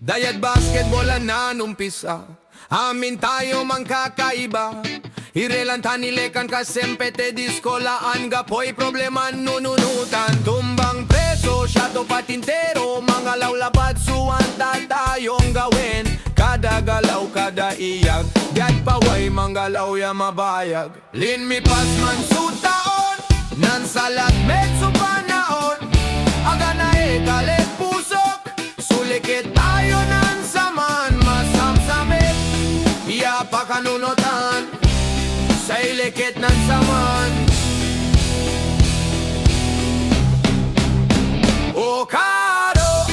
Dayat basketball ang nanumpisa, amin tayo mang kakaiba. Irelantan nilekan ka sempete diskolaan gapoy problema nununutan. Tumbang preso, shadow patintero, mga lawlapad suwanta tayong gawin. Kada galaw, kada iyag, gad paway manggalaw ya mabayag. Lin mi pas man sutaon, nan salat medso panaon. Aga na kalit pusok, sulikit tayo nan saman. Masamsamit, iya pa kanunutan, sa ilikit ng saman. O karo,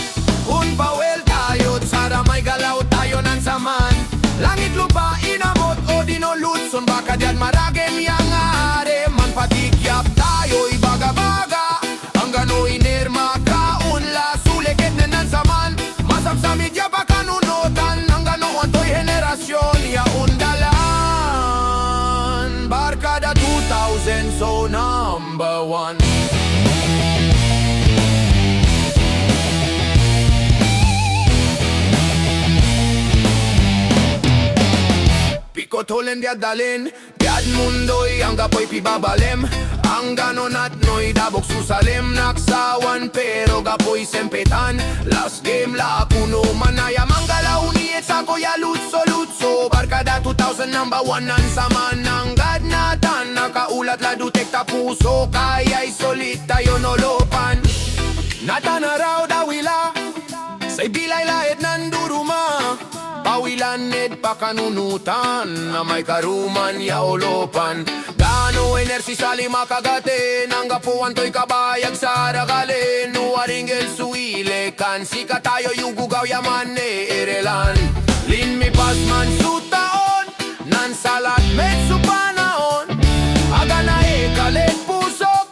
un pawel tayo, sara may galaw tayo ng saman. Langit lupa inamot o dinolutson, baka diyan maragem yang are. Man patikyap tayo, ibaga-baga, ang gano'y nirma kaunla, sulikit na ng saman. Masamsamit ya pa kanunutan, ang gano'on to'y henerasyon ya undalan. Barkada 2000, so number one. Pikotolen diad dalin, diad mundo'y ang gapoy pibabalem. Ang ganon at no'y dabok susalim, naksawan pero gapoy sempetan. Last game la kuno manaya manggalaw niit sa koya lutso-lutso. Barkada 2000 number one nan saman ng gadnatan. Nakaulat la dutekta puso, kaya'y solit tayo nolopan. Natanaraw dawila, say bilay lahat nan duruma. Pawilan ned pa kanunutan, na may karuman ya olopan. Gano enersi sa lima kagatin, ang gapuan to'y kabayag sa ragalin. Nuwaringel suile kan, sika tayo yugugaw yaman erelan. Lin mi pas man sutaon, nan salat medso panaon. Aga na kalit pusok,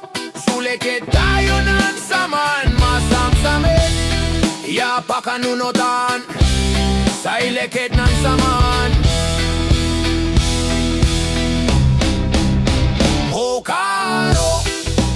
sulikit tayo nan saman. Masamsamit, iya pa kanunutan, sa ilikit ng saman. O karo,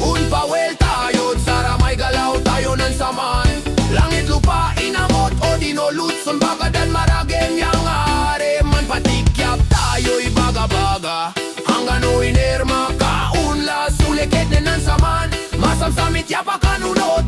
un pawel tayo, sara may galaw tayo ng saman. Langit lupa inamot o dinolutson, baka dan maragem yang are. Man patikyap tayo, ibaga-baga, ang gano'y nirma kaunla, sulikit na ng saman. Masamsamit ya pa kanunot,